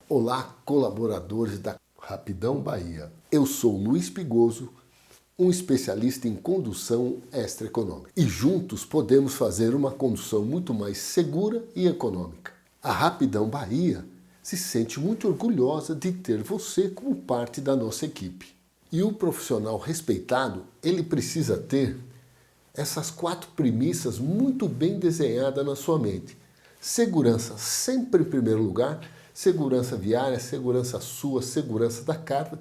Olá, colaboradores da Rapidão Bahia. Eu sou Luiz Pigoso, um especialista em condução extraeconômica. E juntos podemos fazer uma condução muito mais segura e econômica. A Rapidão Bahia se sente muito orgulhosa de ter você como parte da nossa equipe. E o profissional respeitado, ele precisa ter essas 4 premissas muito bem desenhadas na sua mente. Segurança sempre em primeiro lugar, segurança viária, segurança sua, segurança da carga,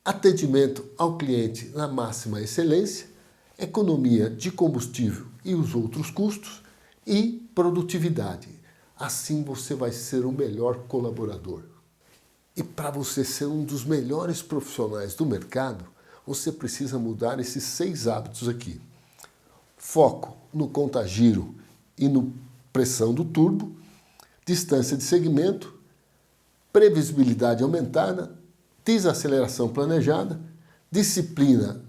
atendimento ao cliente na máxima excelência, economia de combustível e os outros custos e produtividade. Assim você vai ser o melhor colaborador. E para você ser um dos melhores profissionais do mercado, você precisa mudar esses 6 hábitos aqui. Foco no conta-giro e no pressão do turbo, distância de segmento, previsibilidade aumentada, desaceleração planejada, disciplina,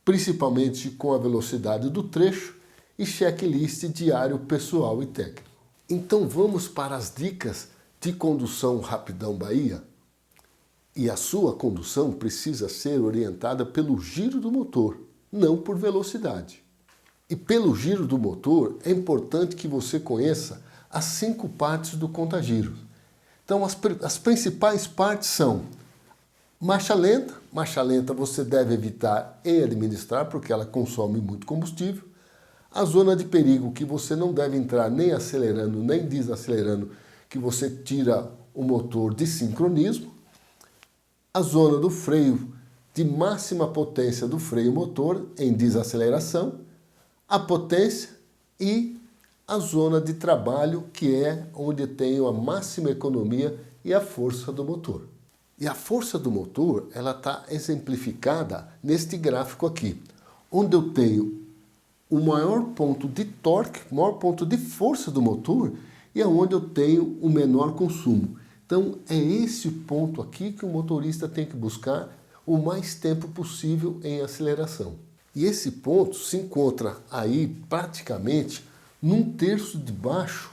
principalmente com a velocidade do trecho, e checklist diário pessoal e técnico. Então vamos para as dicas de condução Rapidão Bahia? E a sua condução precisa ser orientada pelo giro do motor, não por velocidade. E pelo giro do motor, é importante que você conheça as 5 partes do conta-giro. Então, as principais partes são marcha lenta você deve evitar e administrar, porque ela consome muito combustível. A zona de perigo, que você não deve entrar nem acelerando, nem desacelerando, que você tira o motor de sincronismo. A zona do freio, de máxima potência do freio motor em desaceleração. A potência e a zona de trabalho, que é onde tenho a máxima economia e a força do motor. E a força do motor, ela está exemplificada neste gráfico aqui, onde eu tenho o maior ponto de torque, o maior ponto de força do motor e aonde eu tenho o menor consumo. Então é esse ponto aqui que o motorista tem que buscar o mais tempo possível em aceleração. E esse ponto se encontra aí praticamente num terço de baixo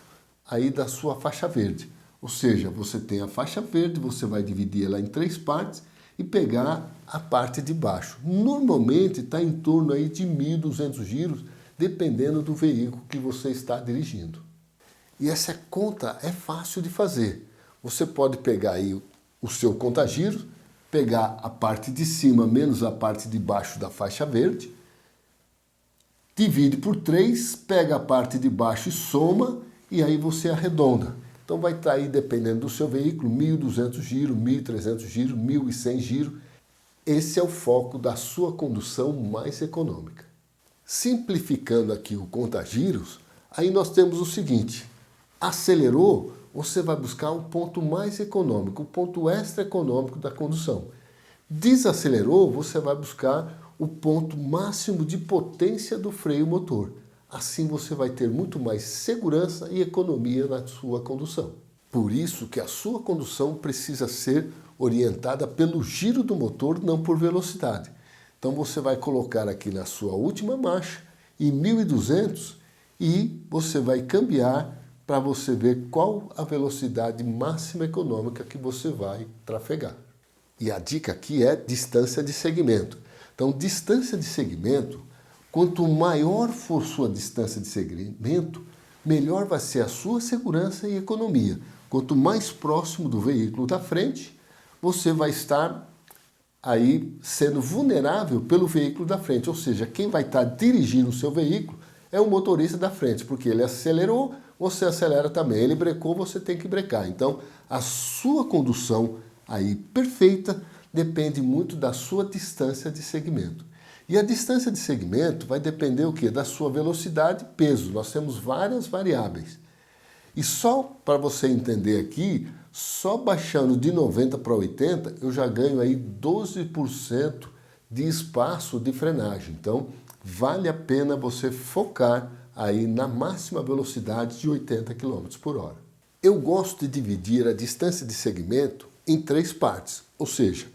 aí da sua faixa verde. Ou seja, você tem a faixa verde, você vai dividir ela em 3 partes e pegar a parte de baixo. Normalmente está em torno aí de 1.200 giros, dependendo do veículo que você está dirigindo. E essa conta é fácil de fazer. Você pode pegar aí o seu conta-giros, pegar a parte de cima menos a parte de baixo da faixa verde, divide por 3, pega a parte de baixo e soma, e aí você arredonda. Então vai estar aí, dependendo do seu veículo, 1.200 giros, 1.300 giros, 1.100 giros. Esse é o foco da sua condução mais econômica. Simplificando aqui o conta-giros, aí nós temos o seguinte: acelerou, você vai buscar o ponto mais econômico, o ponto extra econômico da condução. Desacelerou, você vai buscar o ponto máximo de potência do freio motor. Assim você vai ter muito mais segurança e economia na sua condução. Por isso que a sua condução precisa ser orientada pelo giro do motor, não por velocidade. Então você vai colocar aqui na sua última marcha, em 1.200, e você vai cambiar para você ver qual a velocidade máxima econômica que você vai trafegar. E a dica aqui é distância de segmento. Então, distância de segmento, quanto maior for sua distância de segmento, melhor vai ser a sua segurança e economia. Quanto mais próximo do veículo da frente, você vai estar aí sendo vulnerável pelo veículo da frente. Ou seja, quem vai estar dirigindo o seu veículo é o motorista da frente, porque ele acelerou, você acelera também. Ele brecou, você tem que brecar. Então, a sua condução aí perfeita depende muito da sua distância de segmento. E a distância de segmento vai depender o quê? Da sua velocidade e peso. Nós temos várias variáveis. E só para você entender aqui, só baixando de 90 para 80, eu já ganho aí 12% de espaço de frenagem. Então, vale a pena você focar aí na máxima velocidade de 80 km por hora. Eu gosto de dividir a distância de segmento em 3 partes. Ou seja,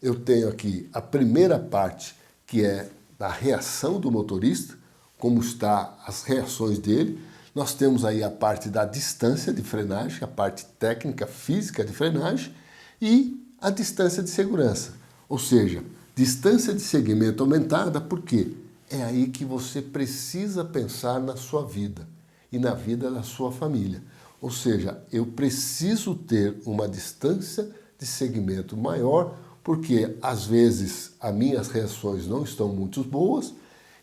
eu tenho aqui a primeira parte, que é da reação do motorista, como estão as reações dele. Nós temos aí a parte da distância de frenagem, a parte técnica, física de frenagem e a distância de segurança. Ou seja, distância de segmento aumentada, porque é aí que você precisa pensar na sua vida e na vida da sua família. Ou seja, eu preciso ter uma distância de segmento maior, porque às vezes as minhas reações não estão muito boas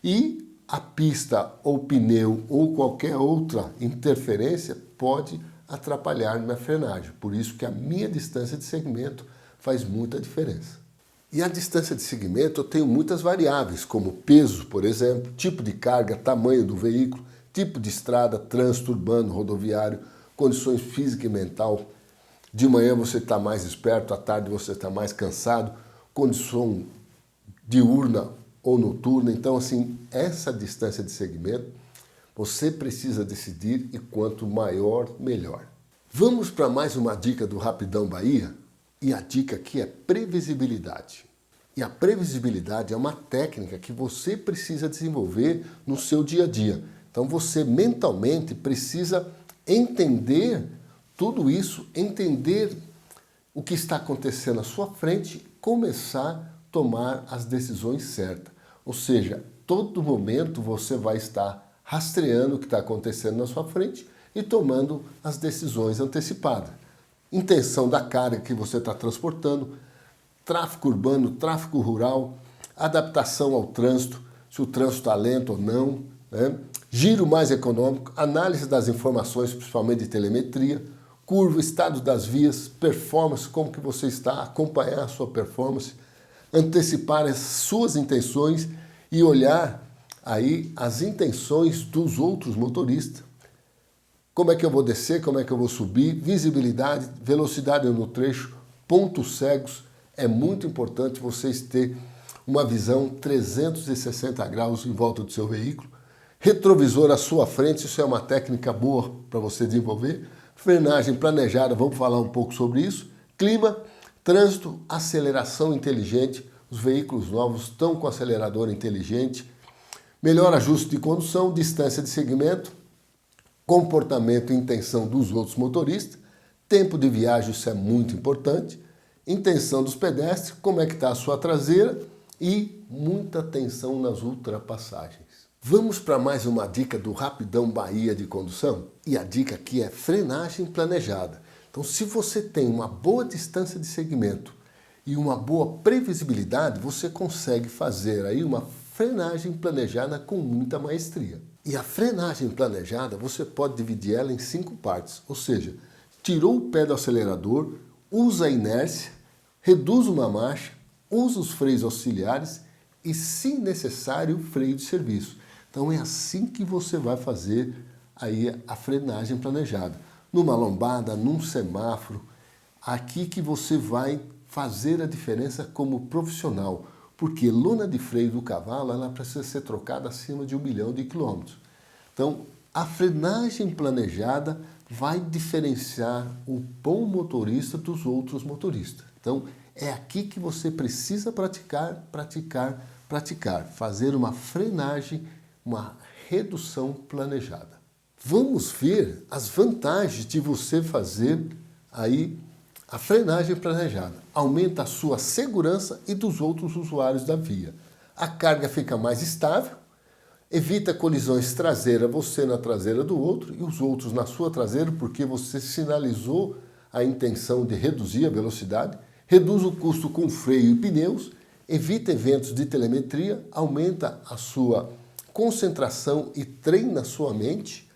e a pista ou pneu ou qualquer outra interferência pode atrapalhar na frenagem. Por isso que a minha distância de segmento faz muita diferença. E a distância de segmento eu tenho muitas variáveis, como peso, por exemplo, tipo de carga, tamanho do veículo, tipo de estrada, trânsito urbano, rodoviário, condições física e mental. De manhã você está mais esperto, à tarde você está mais cansado, condição diurna ou noturna. Então, assim, essa distância de segmento, você precisa decidir e quanto maior, melhor. Vamos para mais uma dica do Rapidão Bahia? E a dica aqui é previsibilidade. E a previsibilidade é uma técnica que você precisa desenvolver no seu dia a dia. Então, você mentalmente precisa entender tudo isso, entender o que está acontecendo à sua frente, começar a tomar as decisões certas. Ou seja, todo momento você vai estar rastreando o que está acontecendo na sua frente e tomando as decisões antecipadas. Intenção da carga que você está transportando, tráfego urbano, tráfego rural, adaptação ao trânsito, se o trânsito está lento ou não, né? Giro mais econômico, análise das informações, principalmente de telemetria, curva, estado das vias, performance, como que você está, acompanhar a sua performance, antecipar as suas intenções e olhar aí as intenções dos outros motoristas. Como é que eu vou descer, como é que eu vou subir, visibilidade, velocidade no trecho, pontos cegos. É muito importante vocês terem uma visão 360 graus em volta do seu veículo. Retrovisor à sua frente, isso é uma técnica boa para você desenvolver. Frenagem planejada, vamos falar um pouco sobre isso. Clima, trânsito, aceleração inteligente. Os veículos novos estão com acelerador inteligente. Melhor ajuste de condução, distância de segmento, comportamento e intenção dos outros motoristas. Tempo de viagem, isso é muito importante. Intenção dos pedestres, como é que está a sua traseira e muita atenção nas ultrapassagens. Vamos para mais uma dica do Rapidão Bahia de condução? E a dica aqui é frenagem planejada. Então, se você tem uma boa distância de segmento e uma boa previsibilidade, você consegue fazer aí uma frenagem planejada com muita maestria. E a frenagem planejada, você pode dividir ela em 5 partes, ou seja, tirou o pé do acelerador, usa a inércia, reduz uma marcha, usa os freios auxiliares e, se necessário, o freio de serviço. Então é assim que você vai fazer aí a frenagem planejada. Numa lombada, num semáforo, aqui que você vai fazer a diferença como profissional, porque lona de freio do cavalo ela precisa ser trocada acima de 1 milhão de quilômetros. Então a frenagem planejada vai diferenciar o bom motorista dos outros motoristas. Então é aqui que você precisa praticar, fazer uma frenagem, uma redução planejada. Vamos ver as vantagens de você fazer aí a frenagem planejada. Aumenta a sua segurança e dos outros usuários da via. A carga fica mais estável, evita colisões traseira, você na traseira do outro e os outros na sua traseira, porque você sinalizou a intenção de reduzir a velocidade, reduz o custo com freio e pneus, evita eventos de telemetria, aumenta a sua concentração e treina a sua mente,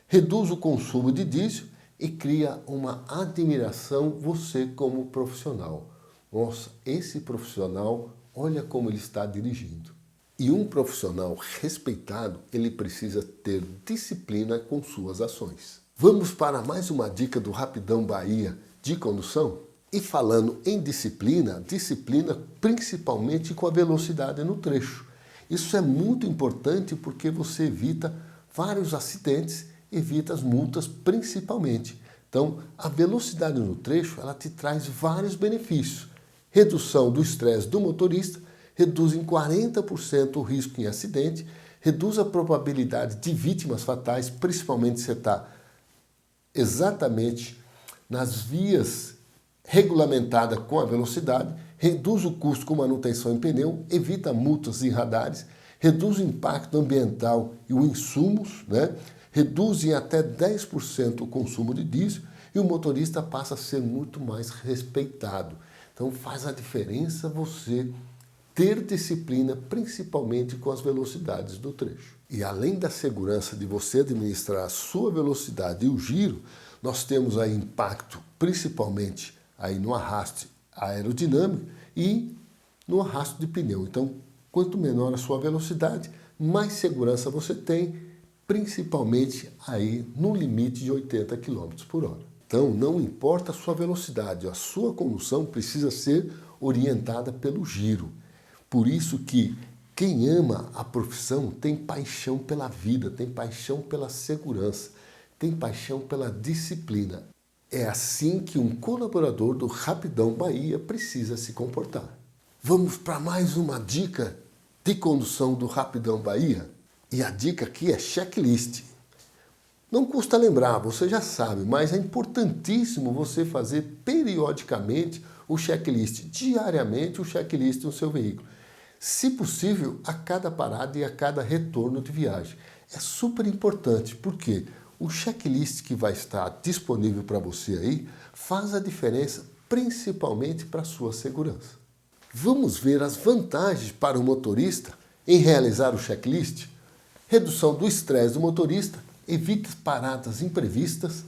reduz o consumo de diesel e cria uma admiração você como profissional. Nossa, esse profissional, olha como ele está dirigindo. E um profissional respeitado, ele precisa ter disciplina com suas ações. Vamos para mais uma dica do Rapidão Bahia de condução? E falando em disciplina, disciplina principalmente com a velocidade no trecho. Isso é muito importante porque você evita vários acidentes, evita as multas principalmente. Então, a velocidade no trecho, ela te traz vários benefícios. Redução do estresse do motorista, reduz em 40% o risco em acidente, reduz a probabilidade de vítimas fatais, principalmente se você está exatamente nas vias regulamentadas com a velocidade, reduz o custo com manutenção em pneu, evita multas em radares, reduz o impacto ambiental e os insumos, né? Reduz em até 10% o consumo de diesel e o motorista passa a ser muito mais respeitado. Então faz a diferença você ter disciplina, principalmente com as velocidades do trecho. E além da segurança de você administrar a sua velocidade e o giro, nós temos aí impacto principalmente aí no arraste aerodinâmico e no arrasto de pneu. Então, quanto menor a sua velocidade, mais segurança você tem, principalmente aí no limite de 80 km por hora. Então, não importa a sua velocidade, a sua condução precisa ser orientada pelo giro. Por isso que quem ama a profissão tem paixão pela vida, tem paixão pela segurança, tem paixão pela disciplina. É assim que um colaborador do Rapidão Bahia precisa se comportar. Vamos para mais uma dica de condução do Rapidão Bahia? E a dica aqui é checklist. Não custa lembrar, você já sabe, mas é importantíssimo você fazer periodicamente o checklist, diariamente o checklist no seu veículo. Se possível, a cada parada e a cada retorno de viagem. É super importante, porque o checklist que vai estar disponível para você aí faz a diferença, principalmente para a sua segurança. Vamos ver as vantagens para o motorista em realizar o checklist? Redução do estresse do motorista, evita paradas imprevistas,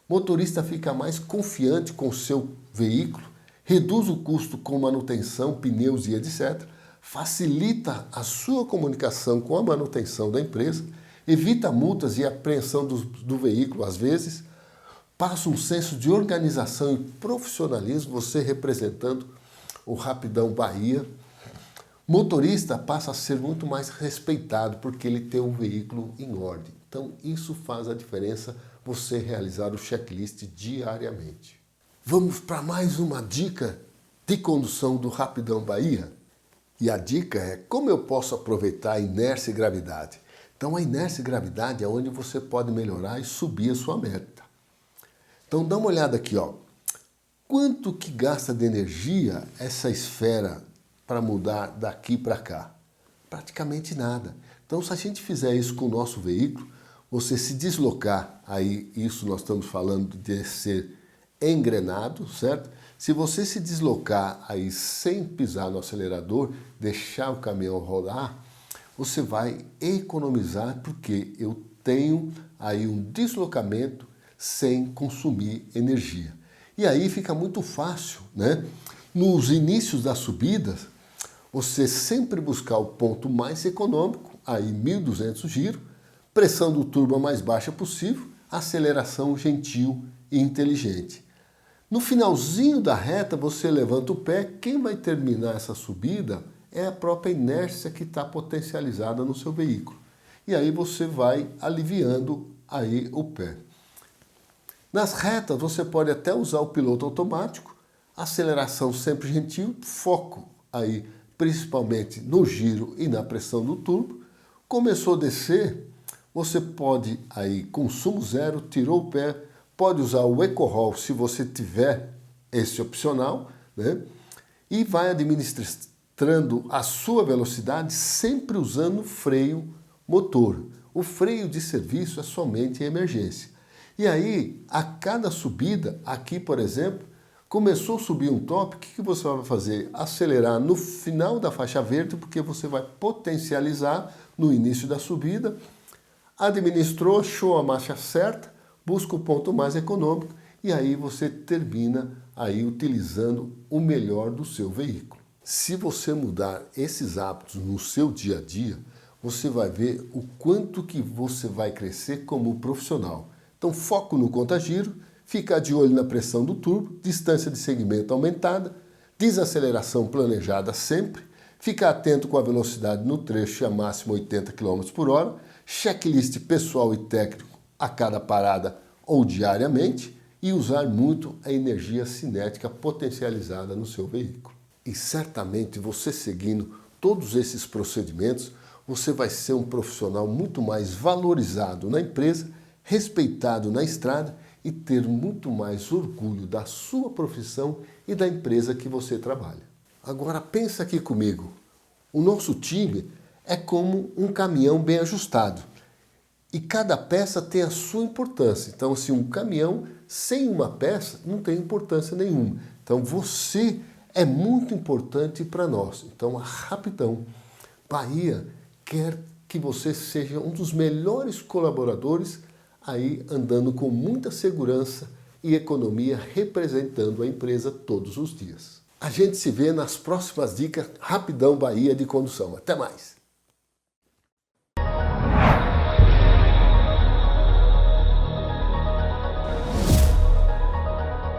motorista fica mais confiante com o seu veículo, reduz o custo com manutenção, pneus e etc., facilita a sua comunicação com a manutenção da empresa, evita multas e apreensão do veículo às vezes, passa um senso de organização e profissionalismo, você representando o Rapidão Bahia. Motorista passa a ser muito mais respeitado porque ele tem um veículo em ordem. Então isso faz a diferença, você realizar o checklist diariamente. Vamos para mais uma dica de condução do Rapidão Bahia? E a dica é como eu posso aproveitar a inércia e gravidade. Então a inércia e gravidade é onde você pode melhorar e subir a sua meta. Então dá uma olhada aqui, ó. Quanto que gasta de energia essa esfera para mudar daqui para cá? Praticamente nada. Então se a gente fizer isso com o nosso veículo, você se deslocar, aí isso nós estamos falando de ser engrenado, certo? Se você se deslocar aí sem pisar no acelerador, deixar o caminhão rodar, você vai economizar porque eu tenho aí um deslocamento sem consumir energia. E aí fica muito fácil, né? Nos inícios das subidas, você sempre buscar o ponto mais econômico, aí 1.200 giros, pressão do turbo a mais baixa possível, aceleração gentil e inteligente. No finalzinho da reta, você levanta o pé, quem vai terminar essa subida é a própria inércia que está potencializada no seu veículo. E aí você vai aliviando aí o pé. Nas retas, você pode até usar o piloto automático, aceleração sempre gentil, foco aí principalmente no giro e na pressão do turbo. Começou a descer, você pode aí consumo zero, tirou o pé, pode usar o EcoRoll se você tiver esse opcional, né? E vai administrando a sua velocidade sempre usando freio motor. O freio de serviço é somente em emergência. E aí, a cada subida, aqui por exemplo, começou a subir um top, o que você vai fazer? Acelerar no final da faixa verde, porque você vai potencializar no início da subida, administrou, achou a marcha certa, busca o ponto mais econômico e aí você termina aí utilizando o melhor do seu veículo. Se você mudar esses hábitos no seu dia a dia, você vai ver o quanto que você vai crescer como profissional. Então foco no conta-giro, ficar de olho na pressão do turbo, distância de segmento aumentada, desaceleração planejada sempre, ficar atento com a velocidade no trecho a máximo 80 km por hora, checklist pessoal e técnico a cada parada ou diariamente e usar muito a energia cinética potencializada no seu veículo. E certamente você seguindo todos esses procedimentos, você vai ser um profissional muito mais valorizado na empresa, respeitado na estrada e ter muito mais orgulho da sua profissão e da empresa que você trabalha. Agora pensa aqui comigo, o nosso time é como um caminhão bem ajustado e cada peça tem a sua importância. Então, assim, um caminhão sem uma peça não tem importância nenhuma. Então, você é muito importante para nós. Então, a Rapidão Bahia quer que você seja um dos melhores colaboradores aí andando com muita segurança e economia representando a empresa todos os dias. A gente se vê nas próximas dicas Rapidão Bahia de condução. Até mais!